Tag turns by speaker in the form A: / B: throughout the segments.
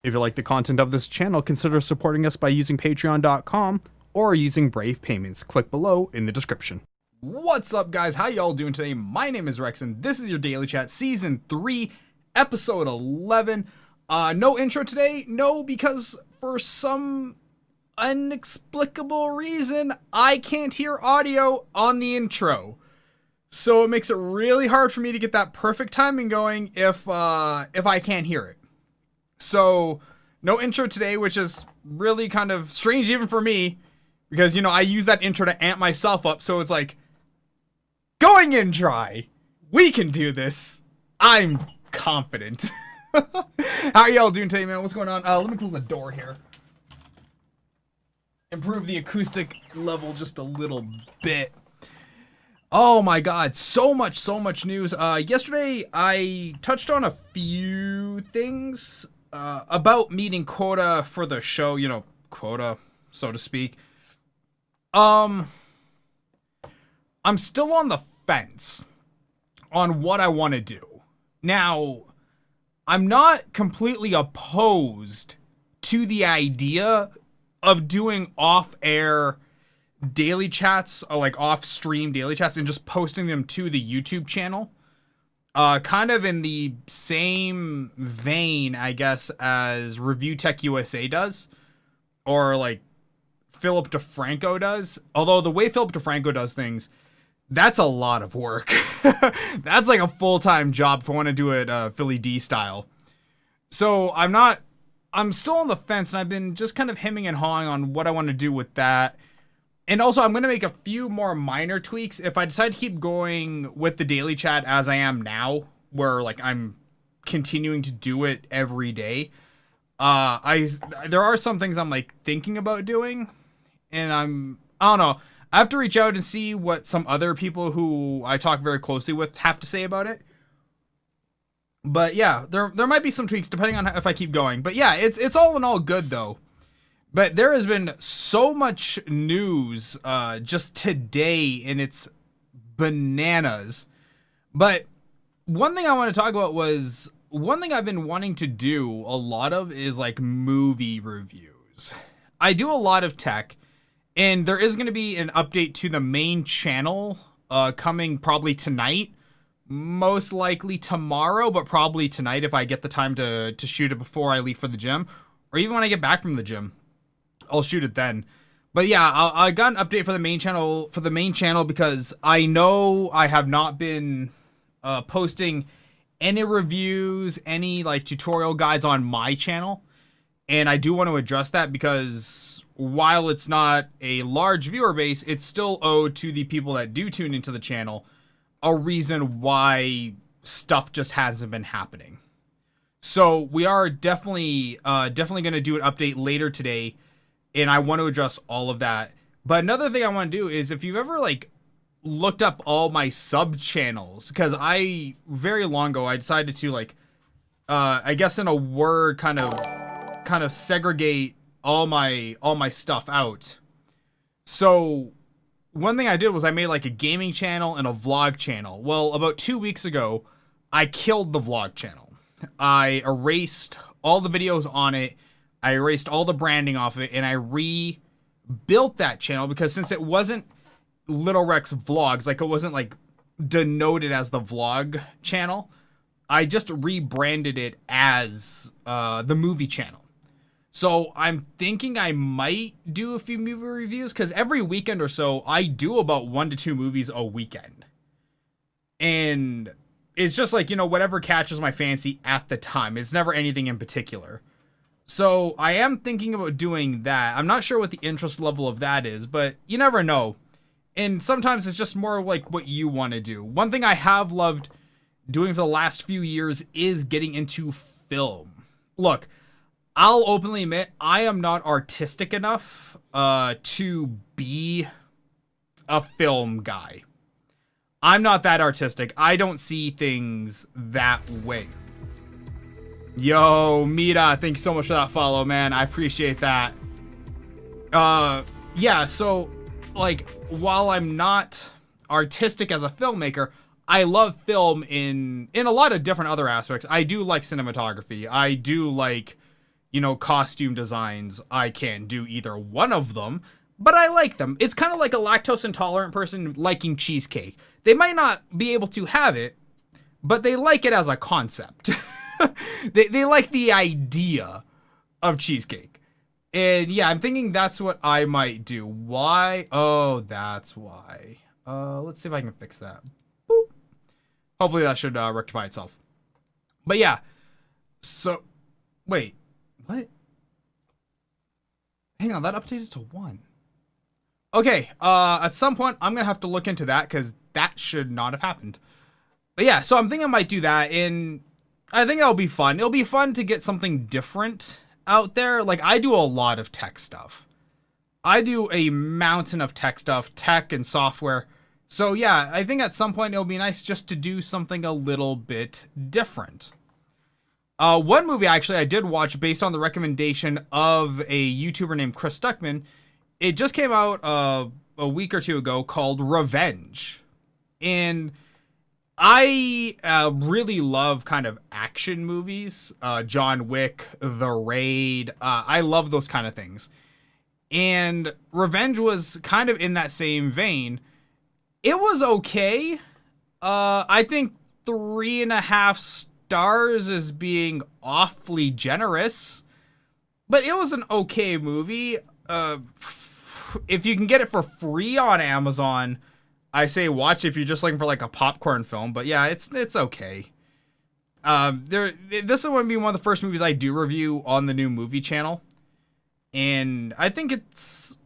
A: If you like the content of this channel, consider supporting us by using patreon.com or using Brave Payments. Click below in the description.
B: What's up, guys? How y'all doing today? My name is Rex, and this is your Daily Chat, Season 3, Episode 11. No intro today. No, because for some inexplicable reason, I can't hear audio on the intro. So it makes it really hard for me to get that perfect timing going if I can't hear it. So, no intro today, which is really kind of strange even for me, because, you know, I use that intro to amp myself up, so it's like, going in dry. We can do this. I'm confident. How are y'all doing today, man? What's going on? Let me close the door here. Improve the acoustic level just a little bit. Oh my god, so much news. Yesterday, I touched on a few things about meeting quota for the show, you know, quota, so to speak. I'm still on the fence on what I want to do. Now, I'm not completely opposed to the idea of doing off-air daily chats, or like off-stream daily chats, and just posting them to the YouTube channel. Kind of in the same vein, I guess, as Review Tech USA does, or like Philip DeFranco does. Although the way Philip DeFranco does things, that's a lot of work. That's like a full-time job if I want to do it Philly D style. So I'm still on the fence, and I've been just kind of hemming and hawing on what I want to do with that. And also, I'm going to make a few more minor tweaks if I decide to keep going with the daily chat as I am now, where like I'm continuing to do it every day. There are some things I'm like thinking about doing, and I don't know. I have to reach out and see what some other people who I talk very closely with have to say about it. But yeah, there might be some tweaks depending on if I keep going. But yeah, it's all in all good though. But there has been so much news just today, and it's bananas. But one thing I want to talk about was, one thing I've been wanting to do a lot of is like movie reviews. I do a lot of tech, and there is going to be an update to the main channel coming probably tonight. Most likely tomorrow, but probably tonight if I get the time to shoot it before I leave for the gym, or even when I get back from the gym. I'll shoot it then. But yeah, I got an update for the main channel because I know I have not been posting any reviews, any like tutorial guides on my channel, and I do want to address that because while it's not a large viewer base, it's still owed to the people that do tune into the channel a reason why stuff just hasn't been happening. So we are definitely going to do an update later today, and I want to address all of that. But another thing I want to do is, if you've ever like looked up all my sub channels, because very long ago I decided to like I guess in a word kind of segregate all my stuff out. So one thing I did was I made like a gaming channel and a vlog channel. Well, about 2 weeks ago, I killed the vlog channel. I erased all the videos on it. I erased all the branding off of it, and I rebuilt that channel because since it wasn't Little Rex Vlogs, like it wasn't like denoted as the vlog channel, I just rebranded it as the movie channel. So I'm thinking I might do a few movie reviews because every weekend or so, I do about 1 to 2 movies a weekend. And it's just like, you know, whatever catches my fancy at the time. It's never anything in particular. So I am thinking about doing that. I'm not sure what the interest level of that is, but you never know. And sometimes it's just more like what you want to do. One thing I have loved doing for the last few years is getting into film. Look, I'll openly admit I am not artistic enough to be a film guy. I'm not that artistic. I don't see things that way. Yo, Mita, thanks so much for that follow, man. I appreciate that. Yeah, so, like, while I'm not artistic as a filmmaker, I love film in a lot of different other aspects. I do like cinematography. I do like, costume designs, I can't do either one of them, but I like them. It's kind of like a lactose intolerant person liking cheesecake. They might not be able to have it, but they like it as a concept. They like the idea of cheesecake. And yeah, I'm thinking that's what I might do. Why? Oh, that's why. Let's see if I can fix that. Boop. Hopefully that should rectify itself. But yeah. So, wait. What? Hang on, that updated to 1. Okay, at some point, I'm gonna have to look into that, because that should not have happened. But yeah, so I'm thinking I might do that, and I think that'll be fun. It'll be fun to get something different out there. Like, I do a lot of tech stuff. I do a mountain of tech stuff, tech and software. So yeah, I think at some point it'll be nice just to do something a little bit different. One movie actually I did watch based on the recommendation of a YouTuber named Chris Stuckman. It just came out a week or two ago, called Revenge. And I really love kind of action movies. John Wick, The Raid. I love those kind of things. And Revenge was kind of in that same vein. It was okay. I think 3.5 stars is being awfully generous. But it was an okay movie. If you can get it for free on Amazon, I say watch if you're just looking for like a popcorn film. But yeah, it's okay. This is going to be one of the first movies I do review on the new movie channel. And I think there's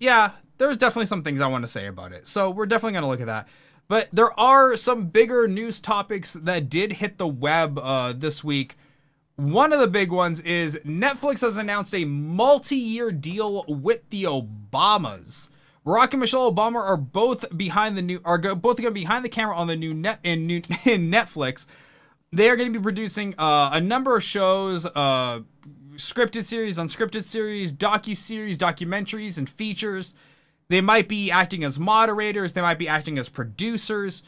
B: definitely some things I want to say about it. So we're definitely going to look at that. But there are some bigger news topics that did hit the web this week. One of the big ones is Netflix has announced a multi-year deal with the Obamas. Barack and Michelle Obama are both going to be behind the camera on the new in Netflix. They are going to be producing a number of shows, scripted series, unscripted series, docu-series, documentaries, and features. They might be acting as moderators. They might be acting as producers.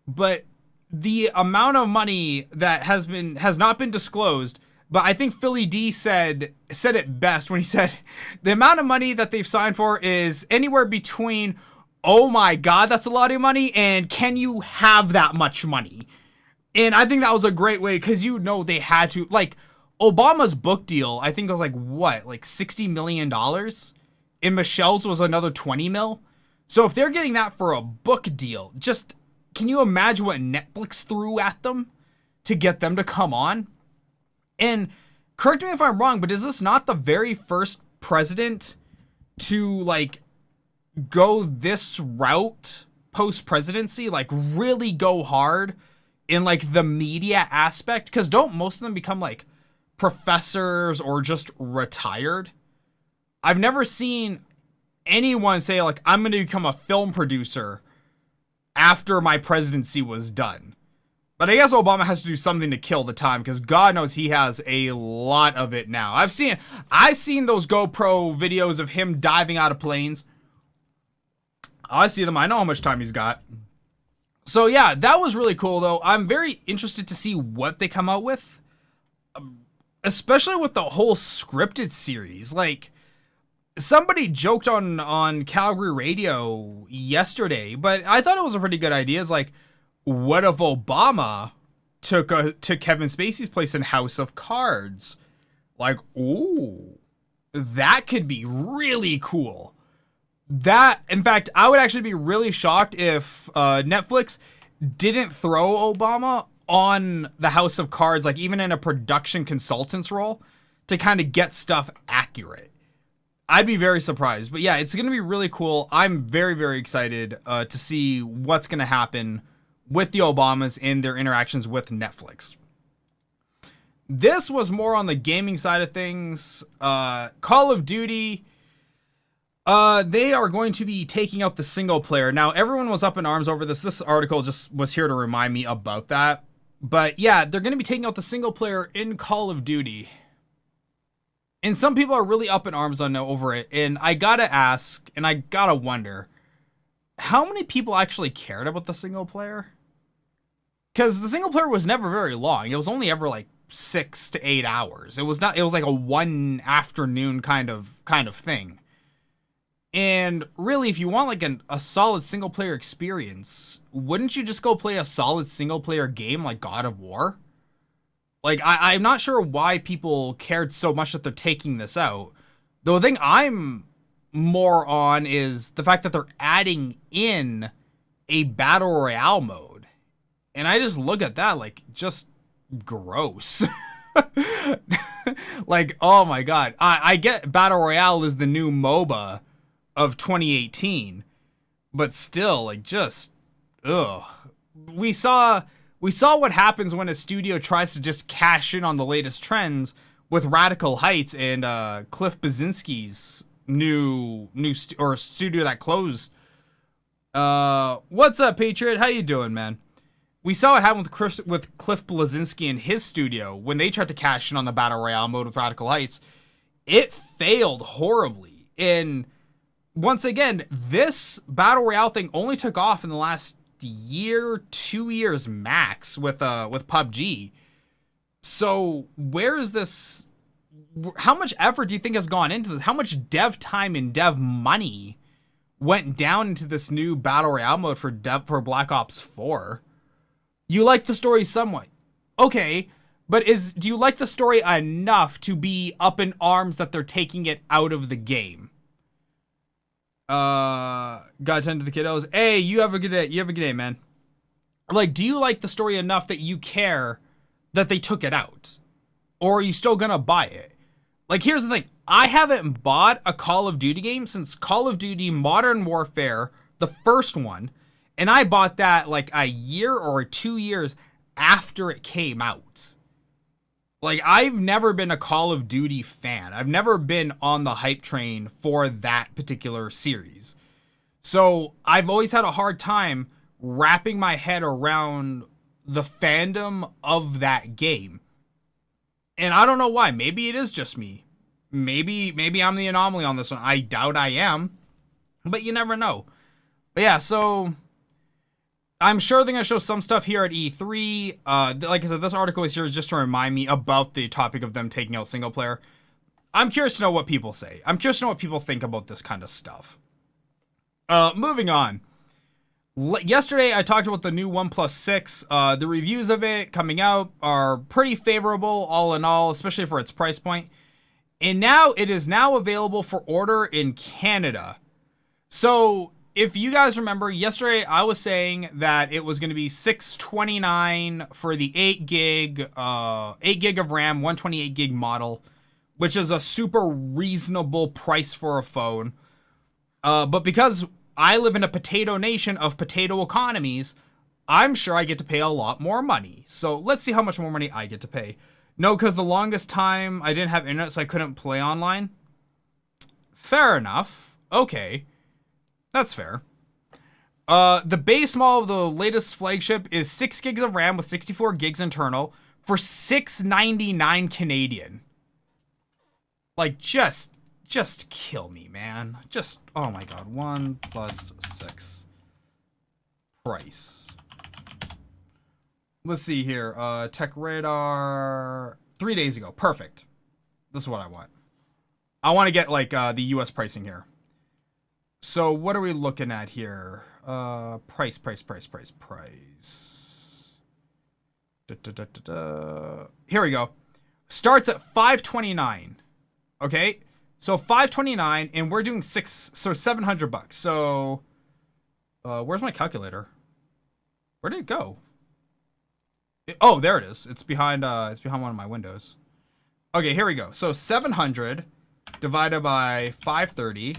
B: But the amount of money that has not been disclosed, but I think Philly D said it best when he said the amount of money that they've signed for is anywhere between, oh my God, that's a lot of money, and can you have that much money? And I think that was a great way, because they had to, like, Obama's book deal, I think it was like $60 million? And Michelle's was another 20 mil. So if they're getting that for a book deal, just can you imagine what Netflix threw at them to get them to come on? And correct me if I'm wrong, but is this not the very first president to like go this route post-presidency? Like really go hard in like the media aspect? Because don't most of them become like professors or just retired? I've never seen anyone say like, I'm going to become a film producer after my presidency was done. But I guess Obama has to do something to kill the time, because God knows he has a lot of it now. I've seen those GoPro videos of him diving out of planes. I see them. I know how much time he's got. So yeah, that was really cool though. I'm very interested to see what they come out with. Especially with the whole scripted series. Like, somebody joked on Calgary Radio yesterday, but I thought it was a pretty good idea. It's like, what if Obama took Kevin Spacey's place in House of Cards? Like, ooh, that could be really cool. In fact, I would actually be really shocked if Netflix didn't throw Obama on the House of Cards, like even in a production consultant's role, to kind of get stuff accurate. I'd be very surprised. But yeah, it's going to be really cool. I'm very, very excited to see what's going to happen with the Obamas in their interactions with Netflix. This was more on the gaming side of things. Call of Duty, they are going to be taking out the single player. Now, everyone was up in arms over this. This article just was here to remind me about that. But yeah, they're going to be taking out the single player in Call of Duty. And some people are really up in arms over it. And I gotta ask, and I gotta wonder, how many people actually cared about the single player? Because the single player was never very long. It was only ever like 6 to 8 hours. It was like a one afternoon kind of thing. And really, if you want like a solid single player experience, wouldn't you just go play a solid single player game like God of War? Like, I'm not sure why people cared so much that they're taking this out. The thing I'm more on is the fact that they're adding in a battle royale mode. And I just look at that like, just gross. Like, oh my god. I get battle royale is the new MOBA of 2018, but still, like, just ugh. We saw what happens when a studio tries to just cash in on the latest trends with Radical Heights and Cliff Bleszinski's new studio that closed. What's up, Patriot? How you doing, man? We saw what happened with Cliff Bleszinski and his studio when they tried to cash in on the battle royale mode with Radical Heights. It failed horribly. And once again, this battle royale thing only took off in the last year, 2 years max with PUBG. So where is this? How much effort do you think has gone into this? How much dev time and dev money went down into this new battle royale mode for Black Ops 4? You like the story somewhat, okay, but do you like the story enough to be up in arms that they're taking it out of the game? Gotta tend to the kiddos. Hey, you have a good day. You have a good day, man. Like, do you like the story enough that you care that they took it out? Or are you still gonna buy it? Like, here's the thing. I haven't bought a Call of Duty game since Call of Duty Modern Warfare, the first one. And I bought that like a year or 2 years after it came out. Like, I've never been a Call of Duty fan. I've never been on the hype train for that particular series. So I've always had a hard time wrapping my head around the fandom of that game. And I don't know why. Maybe it is just me. Maybe I'm the anomaly on this one. I doubt I am. But you never know. But yeah, so I'm sure they're going to show some stuff here at E3. Like I said, this article is here just to remind me about the topic of them taking out single player. I'm curious to know what people say. I'm curious to know what people think about this kind of stuff. Moving on. Yesterday, I talked about the new OnePlus 6. The reviews of it coming out are pretty favorable, all in all, especially for its price point. And now it is now available for order in Canada. So if you guys remember, yesterday I was saying that it was going to be $629 for the 8 gig of RAM, 128 gig model, which is a super reasonable price for a phone. But because I live in a potato nation of potato economies, I'm sure I get to pay a lot more money. So let's see how much more money I get to pay. No, because the longest time I didn't have internet, so I couldn't play online. Fair enough. Okay. That's fair. The base model of the latest flagship is 6 gigs of RAM with 64 gigs internal for $699 Canadian. Like, just kill me, man. Just, oh my god. OnePlus 6 price. Let's see here. Tech Radar 3 days ago. Perfect. This is what I want. I want to get like the US pricing here. So what are we looking at here? Price. Here we go. Starts at $529. Okay, so $529, and we're doing $700. So, where's my calculator? Where did it go? Oh, there it is. It's behind one of my windows. Okay, here we go. So 700 divided by 530.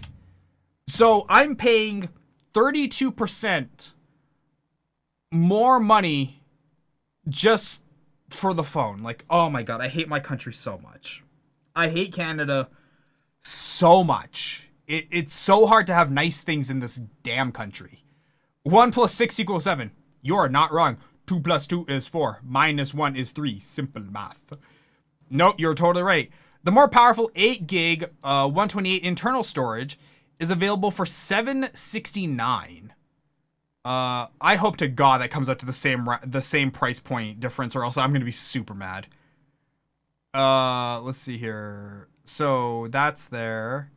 B: So I'm paying 32% more money just for the phone. Like, oh my god, I hate my country so much. I hate Canada so much. It's so hard to have nice things in this damn country. 1 plus 6 equals 7. You're not wrong. 2 plus 2 is 4. Minus 1 is 3. Simple math. Nope, you're totally right. The more powerful 8 gig 128 internal storage is available for $769. I hope to God that comes out to the same price point difference, or else I'm going to be super mad. Let's see here. So that's there.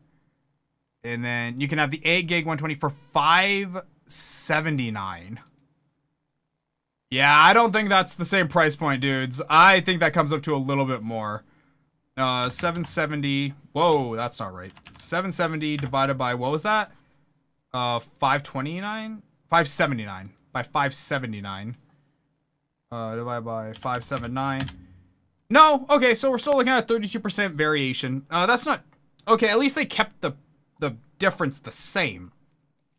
B: And then you can have the 8 gig 120 for $579. Yeah, I don't think that's the same price point, dudes. I think that comes up to a little bit more. 770. Whoa, that's not right. 770 divided by, what was that? 529? 579. By 579. Divided by 579. No, okay, so we're still looking at a 32% variation. That's not... Okay, at least they kept the difference the same.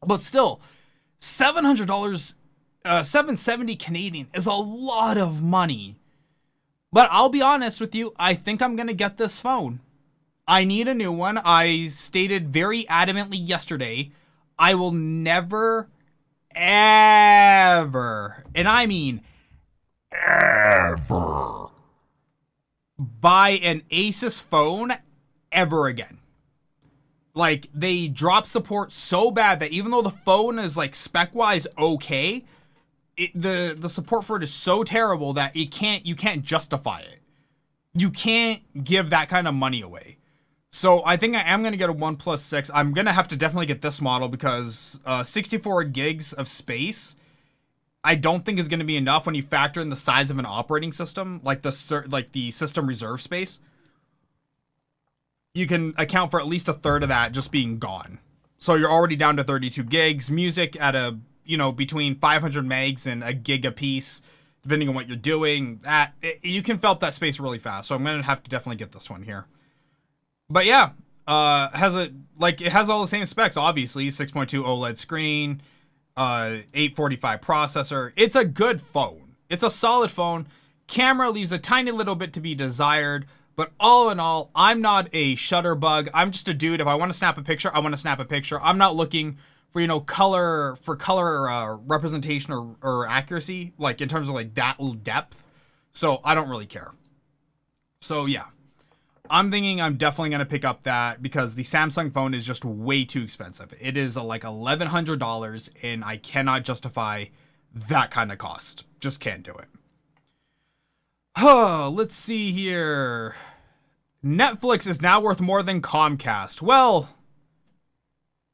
B: But still, $700... 770 Canadian is a lot of money. But I'll be honest with you, I think I'm gonna get this phone. I need a new one. I stated very adamantly yesterday, I will never, ever, and I mean ever, buy an Asus phone ever again. Like, they drop support so bad that even though the phone is like spec-wise okay, the support for it is so terrible that you can't justify it. You can't give that kind of money away. So I think I am going to get a OnePlus 6. I'm going to have to definitely get this model because 64 gigs of space I don't think is going to be enough when you factor in the size of an operating system, like the system reserve space. You can account for at least a third of that just being gone. So you're already down to 32 gigs. Music at a between 500 megs and a gig a piece, depending on what you're doing. You can fill up that space really fast. So I'm gonna have to definitely get this one here. But yeah, it has all the same specs. Obviously, 6.2 OLED screen, 845 processor. It's a good phone. It's a solid phone. Camera leaves a tiny little bit to be desired. But all in all, I'm not a shutter bug. I'm just a dude. If I want to snap a picture, I want to snap a picture. I'm not looking for color representation or accuracy, like in terms of like that depth. So I don't really care. So yeah, I'm thinking I'm definitely gonna pick up that because the Samsung phone is just way too expensive. It is like $1,100, and I cannot justify that kind of cost. Just can't do it. Oh, let's see here. Netflix is now worth more than Comcast. Well,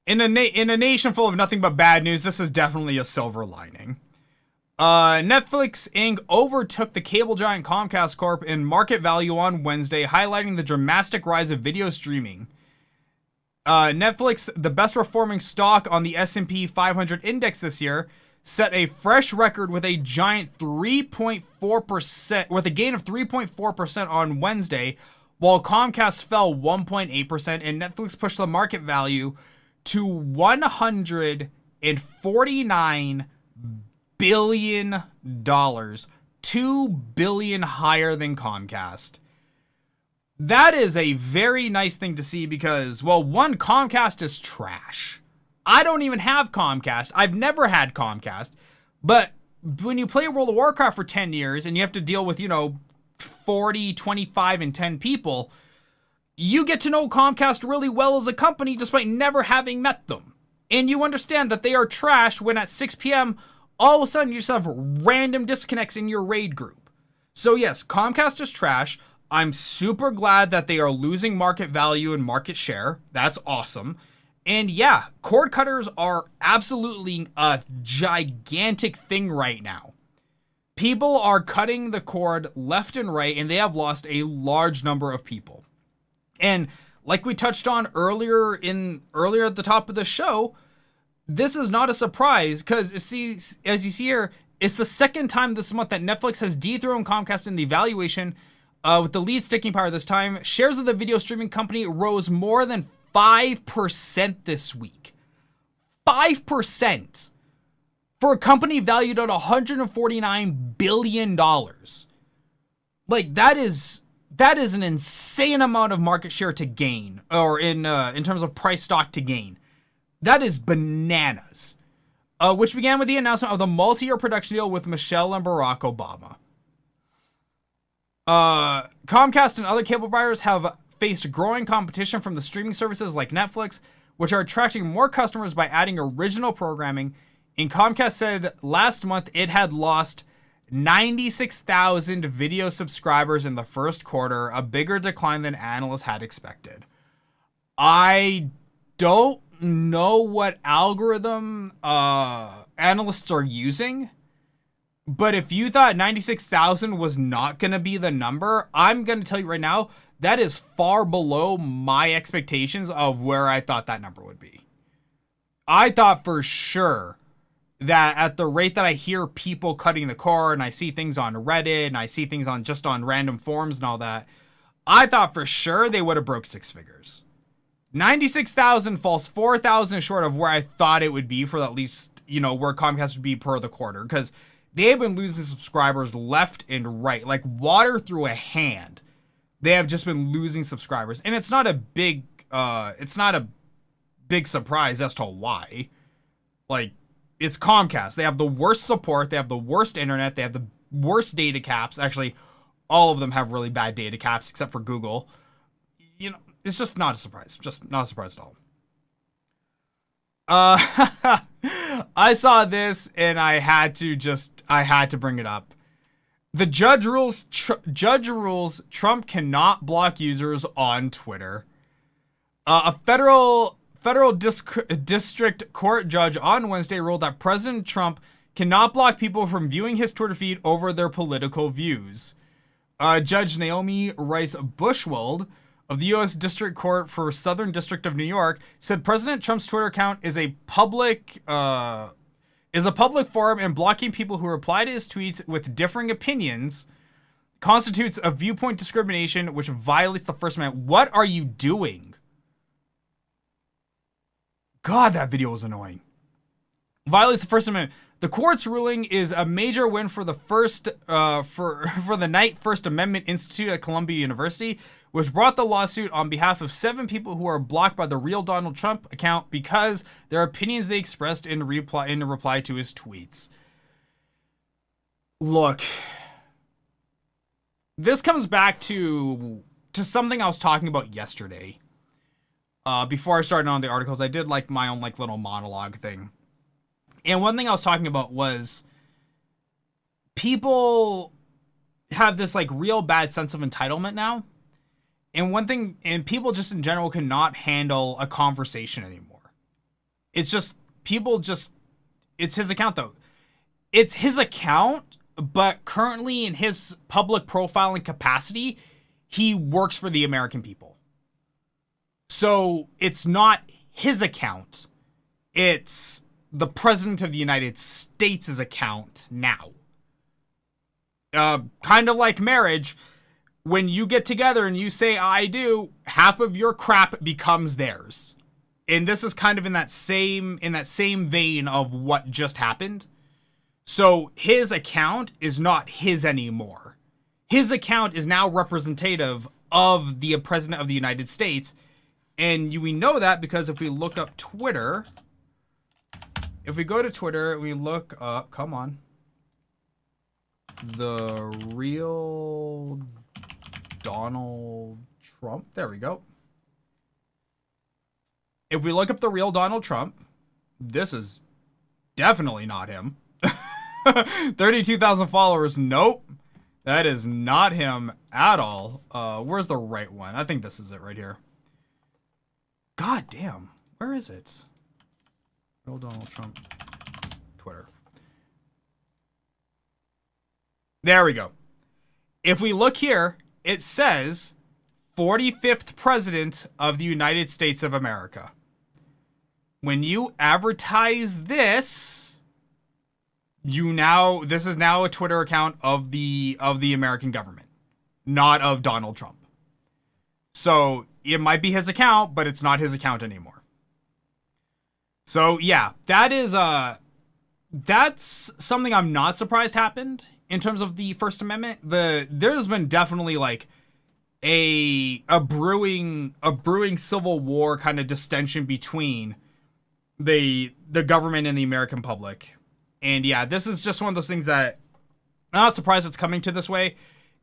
B: in a nation full of nothing but bad news, this is definitely a silver lining. Netflix Inc. overtook the cable giant Comcast Corp. in market value on Wednesday, highlighting the dramatic rise of video streaming. Netflix, the best performing stock on the S&P 500 index this year, set a fresh record with a giant 3.4%, with a gain of 3.4% on Wednesday, while Comcast fell 1.8% and Netflix pushed the market value to $149 billion, $2 billion higher than Comcast. That is a very nice thing to see because, well, one, Comcast is trash. I don't even have Comcast. I've never had Comcast. But when you play World of Warcraft for 10 years and you have to deal with, 40, 25, and 10 people, you get to know Comcast really well as a company despite never having met them. And you understand that they are trash when at 6 p.m., all of a sudden you just have random disconnects in your raid group. So yes, Comcast is trash. I'm super glad that they are losing market value and market share. That's awesome. And yeah, cord cutters are absolutely a gigantic thing right now. People are cutting the cord left and right, and they have lost a large number of people. And like we touched on earlier at the top of the show, this is not a surprise because as you see here, it's the second time this month that Netflix has dethroned Comcast in the valuation, with the lead sticking power this time. Shares of the video streaming company rose more than 5% this week. 5%. For a company valued at $149 billion. Like, that is an insane amount of market share to gain, or in terms of price stock to gain. That is bananas. Which began with the announcement of the multi-year production deal with Michelle and Barack Obama. Comcast and other cable providers have faced growing competition from the streaming services like Netflix, which are attracting more customers by adding original programming. And Comcast said last month it had lost 96,000 video subscribers in the first quarter, a bigger decline than analysts had expected. I don't know what algorithm analysts are using, but if you thought 96,000 was not going to be the number, I'm going to tell you right now, that is far below my expectations of where I thought that number would be. I thought for sure that at the rate that I hear people cutting the cord, and I see things on Reddit, and I see things on just on random forums and all that, I thought for sure they would have broke 6 figures. 96,000 falls 4,000 short of where I thought it would be for at least, you know, where Comcast would be per the quarter, because they've been losing subscribers left and right, like water through a hand. They have just been losing subscribers, and it's not a big surprise as to why. Like, it's Comcast. They have the worst support. They have the worst internet. They have the worst data caps. Actually, all of them have really bad data caps except for Google. You know, it's just not a surprise. Just not a surprise at all. I saw this and I had to bring it up. The judge rules Trump cannot block users on Twitter. A federal district court judge on Wednesday ruled that President Trump cannot block people from viewing his Twitter feed over their political views. Judge Naomi Rice Bushwald of the U.S. District Court for Southern District of New York said President Trump's Twitter account is a public forum, and blocking people who reply to his tweets with differing opinions constitutes a viewpoint discrimination which violates the First Amendment. What are you doing? God, that video was annoying. Violates the First Amendment. The court's ruling is a major win for the Knight First Amendment Institute at Columbia University, which brought the lawsuit on behalf of 7 people who are blocked by the real Donald Trump account because their opinions they expressed in reply to his tweets. Look, this comes back to something I was talking about yesterday. Before I started on the articles, I did like my own like little monologue thing. And one thing I was talking about was people have this like real bad sense of entitlement now. And people just in general cannot handle a conversation anymore. It's just, it's his account though. It's his account, but currently in his public profiling capacity, he works for the American people. So it's not his account. It's the President of the United States' account now. Kind of like marriage. When you get together and you say, I do, half of your crap becomes theirs. And this is kind of in that same vein of what just happened. So his account is not his anymore. His account is now representative of the President of the United States. And we know that because if we look up Twitter, if we go to Twitter, we look up, come on, the real Donald Trump. There we go. If we look up the real Donald Trump, this is definitely not him. 32,000 followers. Nope. That is not him at all. Where's the right one? I think this is it right here. God damn. Where is it? Real Donald Trump. Twitter. There we go. If we look here, it says 45th President of the United States of America. When you advertise this, this is now a Twitter account of the American government, not of Donald Trump. So it might be his account, but it's not his account anymore. So yeah, that's something I'm not surprised happened in terms of the First Amendment. There's been definitely like a brewing civil war kind of distension between the government and the American public. And yeah, this is just one of those things that I'm not surprised it's coming to this way.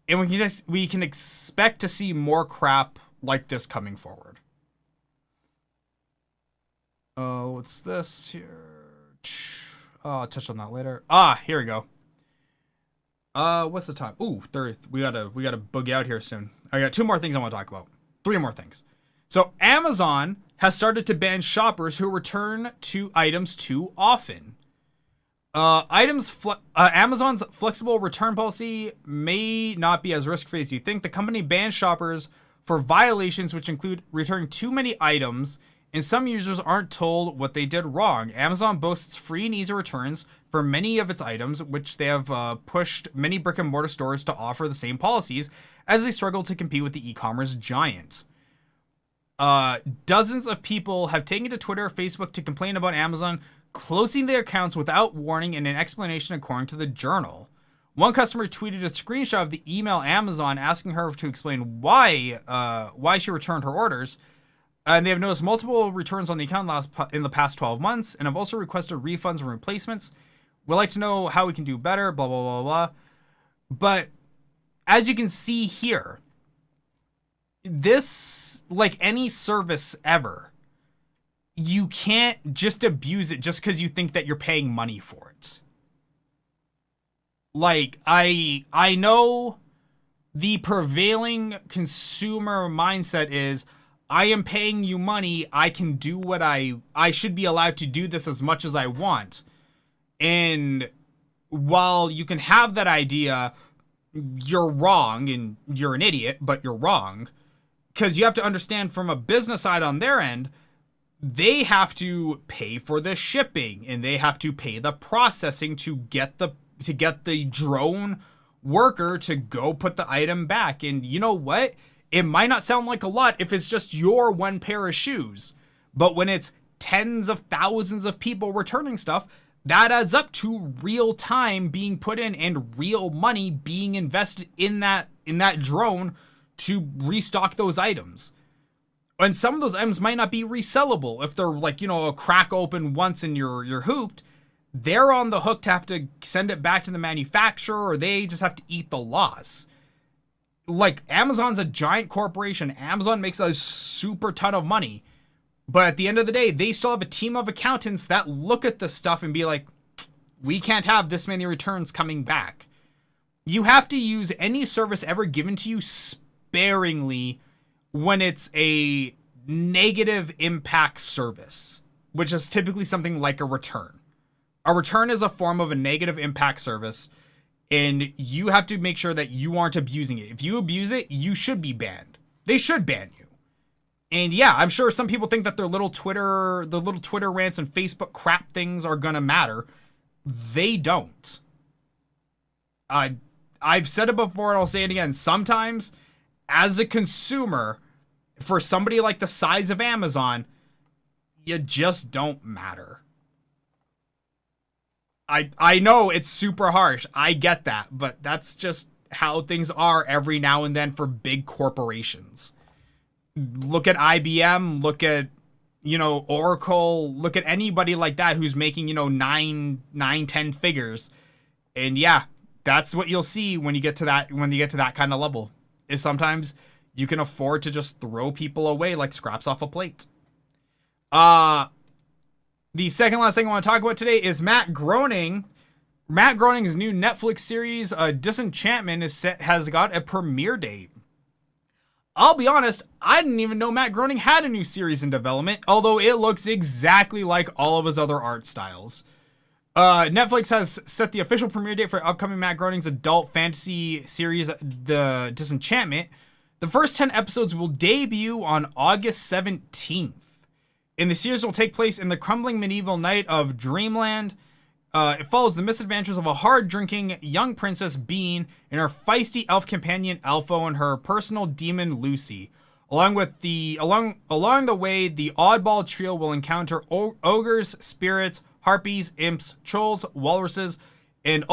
B: And we can expect to see more crap like this coming forward. Oh, what's this? here. Oh, I'll touch on that later. Here we go. What's the time? Ooh, we gotta boogie out here soon. I got 2 more things I want to talk about. 3 more things. So Amazon has started to ban shoppers who return to items too often. Amazon's flexible return policy may not be as risk-free as you think. The company bans shoppers for violations which include returning too many items, and some users aren't told what they did wrong. Amazon boasts free and easy returns for many of its items, which they have pushed many brick-and-mortar stores to offer the same policies as they struggle to compete with the e-commerce giant. Dozens of people have taken to Twitter or Facebook to complain about Amazon closing their accounts without warning and an explanation, according to the Journal. One customer tweeted a screenshot of the email Amazon asking her to explain why she returned her orders. And they have noticed multiple returns on the account in the past 12 months and have also requested refunds and replacements. We'd like to know how we can do better, blah, blah, blah, blah. But as you can see here, this, like any service ever, you can't just abuse it just because you think that you're paying money for it. Like, I know the prevailing consumer mindset is, I am paying you money, I can do what I should be allowed to do this as much as I want. And while you can have that idea, you're wrong and you're an idiot, but you're wrong. Because you have to understand from a business side on their end, they have to pay for the shipping and they have to pay the processing to get the drone worker to go put the item back. And you know what? It might not sound like a lot if it's just your one pair of shoes, but when it's tens of thousands of people returning stuff, that adds up to real time being put in and real money being invested in that drone to restock those items. And some of those items might not be resellable. If they're like, a crack open once and you're hooped, they're on the hook to have to send it back to the manufacturer, or they just have to eat the loss. Like, Amazon's a giant corporation. Amazon makes a super ton of money. But at the end of the day, they still have a team of accountants that look at this stuff and be like, we can't have this many returns coming back. You have to use any service ever given to you sparingly when it's a negative impact service, which is typically something like a return. A return is a form of a negative impact service, and you have to make sure that you aren't abusing it. If you abuse it, you should be banned. They should ban you. And yeah, I'm sure some people think that their little Twitter rants and Facebook crap things are gonna matter. They don't. I've said it before and I'll say it again. Sometimes, as a consumer, for somebody like the size of Amazon, you just don't matter. I know it's super harsh. I get that, but that's just how things are every now and then for big corporations. Look at IBM, look at, Oracle, look at anybody like that who's making, 10 figures. And yeah, that's what you'll see when you get to that kind of level. Is sometimes you can afford to just throw people away like scraps off a plate. The second last thing I want to talk about today is Matt Groening. Matt Groening's new Netflix series, Disenchantment, has got a premiere date. I'll be honest, I didn't even know Matt Groening had a new series in development, although it looks exactly like all of his other art styles. Netflix has set the official premiere date for upcoming Matt Groening's adult fantasy series, The Disenchantment. The first 10 episodes will debut on August 17th. And the series will take place in the crumbling medieval night of Dreamland. It follows the misadventures of a hard-drinking young princess, Bean, and her feisty elf companion, Elfo, and her personal demon, Lucy. Along the way, the oddball trio will encounter ogres, spirits, harpies, imps, trolls, walruses, and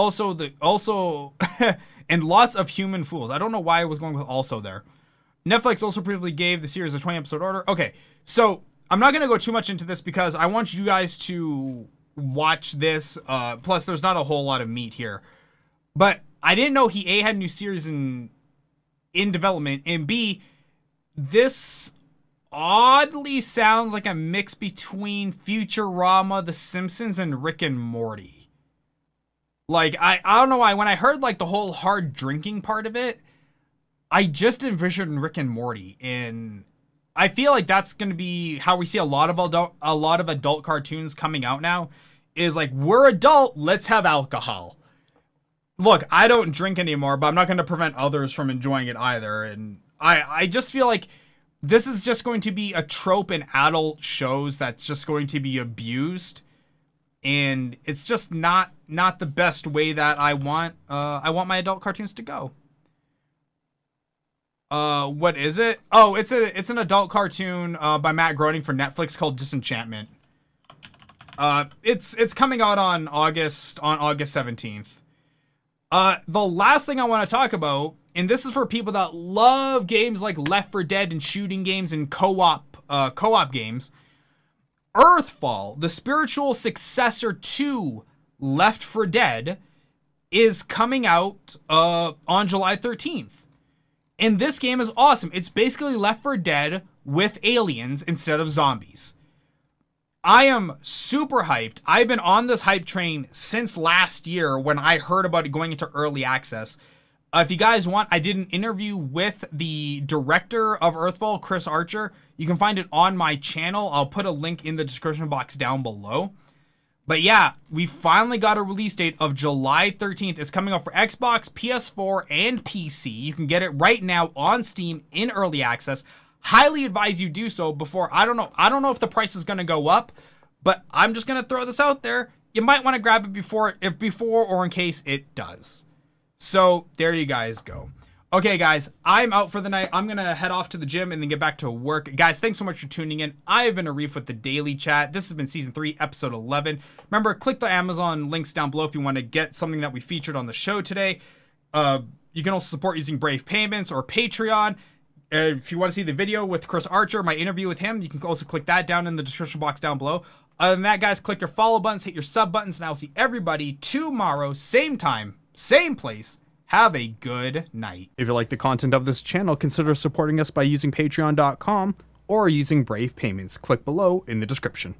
B: and lots of human fools. I don't know why I was going with also there. Netflix also previously gave the series a 20-episode order. Okay, so I'm not going to go too much into this because I want you guys to watch this. Plus, there's not a whole lot of meat here. But I didn't know he A, had a new series in development, and B, this oddly sounds like a mix between Futurama, The Simpsons, and Rick and Morty. Like, I don't know why, when I heard like the whole hard drinking part of it, I just envisioned Rick and Morty, and I feel like that's going to be how we see a lot of adult cartoons coming out now, is like, we're adult, let's have alcohol. Look, I don't drink anymore, but I'm not going to prevent others from enjoying it either. And I just feel like this is just going to be a trope in adult shows that's just going to be abused. And it's just not the best way that I want my adult cartoons to go. What is it? Oh, it's an adult cartoon by Matt Groening for Netflix called Disenchantment. It's coming out on August 17th. The last thing I want to talk about, and this is for people that love games like Left 4 Dead and shooting games and co-op games. Earthfall, the spiritual successor to Left 4 Dead, is coming out on July 13th. And this game is awesome. It's basically Left 4 Dead with aliens instead of zombies. I am super hyped. I've been on this hype train since last year when I heard about it going into early access. If you guys want, I did an interview with the director of Earthfall, Chris Archer. You can find it on my channel. I'll put a link in the description box down below. But yeah, we finally got a release date of July 13th. It's coming out for Xbox, PS4, and PC. You can get it right now on Steam in early access. Highly advise you do so before, I don't know if the price is going to go up, but I'm just going to throw this out there. You might want to grab it before or in case it does. So there you guys go. Okay, guys, I'm out for the night. I'm going to head off to the gym and then get back to work. Guys, thanks so much for tuning in. I have been Arif with the Daily Chat. This has been Season 3, Episode 11. Remember, click the Amazon links down below if you want to get something that we featured on the show today. You can also support using Brave Payments or Patreon. If you want to see the video with Chris Archer, my interview with him, you can also click that down in the description box down below. Other than that, guys, click your follow buttons, hit your sub buttons, and I'll see everybody tomorrow, same time, same place. Have a good night.
A: If you like the content of this channel, consider supporting us by using patreon.com or using Brave Payments. Click below in the description.